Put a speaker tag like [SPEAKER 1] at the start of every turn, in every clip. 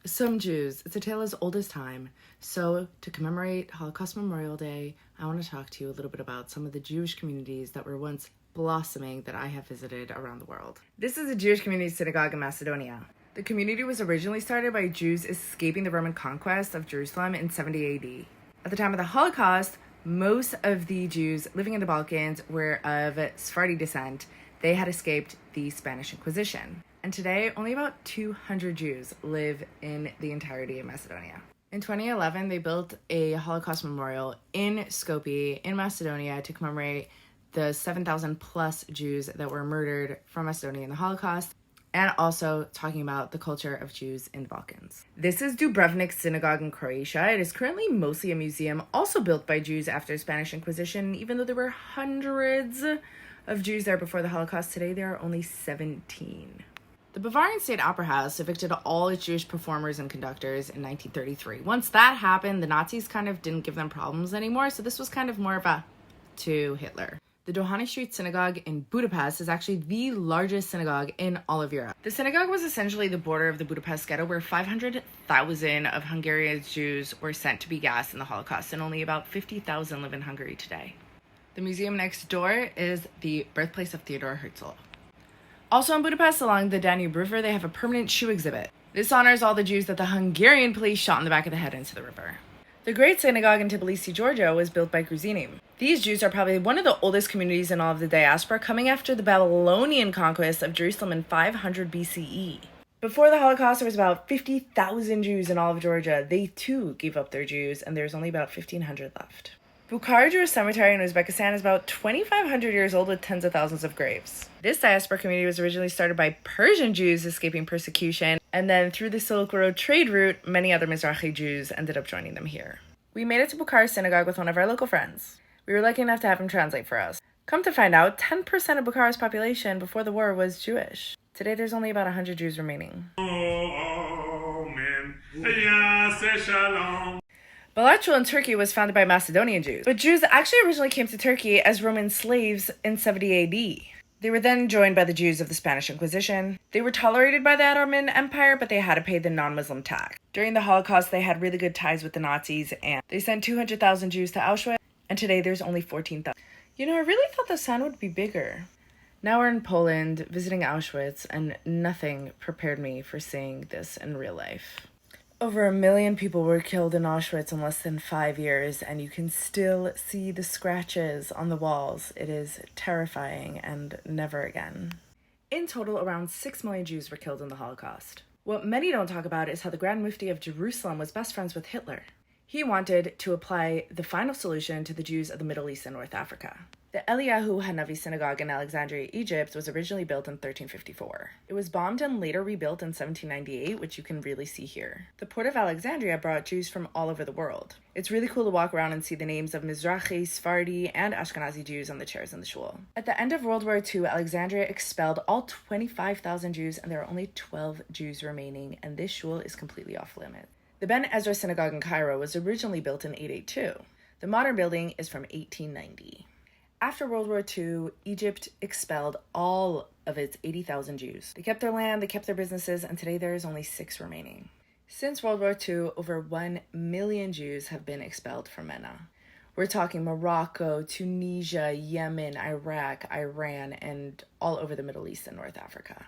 [SPEAKER 1] Some Jews. It's a tale as old as time. So, to commemorate Holocaust Memorial Day, I want to talk to you a little bit about some of the Jewish communities that were once blossoming that I have visited around the world. This is a Jewish community synagogue in Macedonia. The community was originally started by Jews escaping the Roman conquest of Jerusalem in 70 AD. At the time of the Holocaust, most of the Jews living in the Balkans were of Sfardi descent. They had escaped the Spanish Inquisition. And today, only about 200 Jews live in the entirety of Macedonia. In 2011, they built a Holocaust Memorial in Skopje, in Macedonia, to commemorate the 7,000 plus Jews that were murdered from Macedonia in the Holocaust, and also talking about the culture of Jews in the Balkans. This is Dubrovnik Synagogue in Croatia. It is currently mostly a museum, also built by Jews after the Spanish Inquisition. Even though there were hundreds of Jews there before the Holocaust, today there are only 17. The Bavarian State Opera House evicted all its Jewish performers and conductors in 1933. Once that happened, the Nazis kind of didn't give them problems anymore, so this was kind of more of a to Hitler. The Dohany Street Synagogue in Budapest is actually the largest synagogue in all of Europe. The synagogue was essentially the border of the Budapest ghetto, where 500,000 of Hungarian's Jews were sent to be gassed in the Holocaust, and only about 50,000 live in Hungary today. The museum next door is the birthplace of Theodore Hertzel. Also in Budapest, along the Danube River, they have a permanent shoe exhibit. This honors all the Jews that the Hungarian police shot in the back of the head into the river. The Great Synagogue in Tbilisi, Georgia, was built by Gruzinim. These Jews are probably one of the oldest communities in all of the diaspora, coming after the Babylonian conquest of Jerusalem in 500 BCE. Before the Holocaust, there was about 50,000 Jews in all of Georgia. They too gave up their Jews, and there's only about 1,500 left. Bukhara Jewish Cemetery in Uzbekistan is about 2,500 years old with tens of thousands of graves. This diaspora community was originally started by Persian Jews escaping persecution, and then through the Silk Road trade route, many other Mizrahi Jews ended up joining them here. We made it to Bukhara Synagogue with one of our local friends. We were lucky enough to have him translate for us. Come to find out, 10% of Bukhara's population before the war was Jewish. Today there's only about 100 Jews remaining. Balachul in Turkey was founded by Macedonian Jews, but Jews actually originally came to Turkey as Roman slaves in 70 AD. They were then joined by the Jews of the Spanish Inquisition. They were tolerated by the Ottoman Empire, but they had to pay the non-Muslim tax. During the Holocaust, they had really good ties with the Nazis, and they sent 200,000 Jews to Auschwitz, and today there's only 14,000. You know, I really thought the sound would be bigger. Now we're in Poland, visiting Auschwitz, and nothing prepared me for seeing this in real life. Over 1 million people were killed in Auschwitz in less than 5 years, and you can still see the scratches on the walls. It is terrifying, and never again. In total, around 6 million Jews were killed in the Holocaust. What many don't talk about is how the Grand Mufti of Jerusalem was best friends with Hitler. He wanted to apply the final solution to the Jews of the Middle East and North Africa. The Eliyahu Hanavi Synagogue in Alexandria, Egypt, was originally built in 1354. It was bombed and later rebuilt in 1798, which you can really see here. The port of Alexandria brought Jews from all over the world. It's really cool to walk around and see the names of Mizrahi, Sfardi, and Ashkenazi Jews on the chairs in the shul. At the end of World War II, Alexandria expelled all 25,000 Jews, and there are only 12 Jews remaining, and this shul is completely off limits. The Ben Ezra Synagogue in Cairo was originally built in 882. The modern building is from 1890. After World War II, Egypt expelled all of its 80,000 Jews. They kept their land, they kept their businesses, and today there is only 6 remaining. Since World War II, over 1 million Jews have been expelled from MENA. We're talking Morocco, Tunisia, Yemen, Iraq, Iran, and all over the Middle East and North Africa.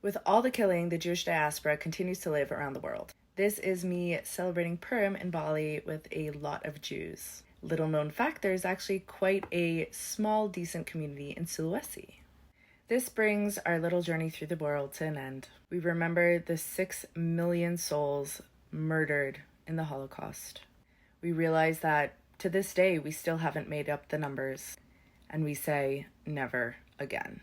[SPEAKER 1] With all the killing, the Jewish diaspora continues to live around the world. This is me celebrating Purim in Bali with a lot of Jews. Little known fact, there's actually quite a small, decent community in Sulawesi. This brings our little journey through the world to an end. We remember the 6 million souls murdered in the Holocaust. We realize that to this day, we still haven't made up the numbers, and we say never again.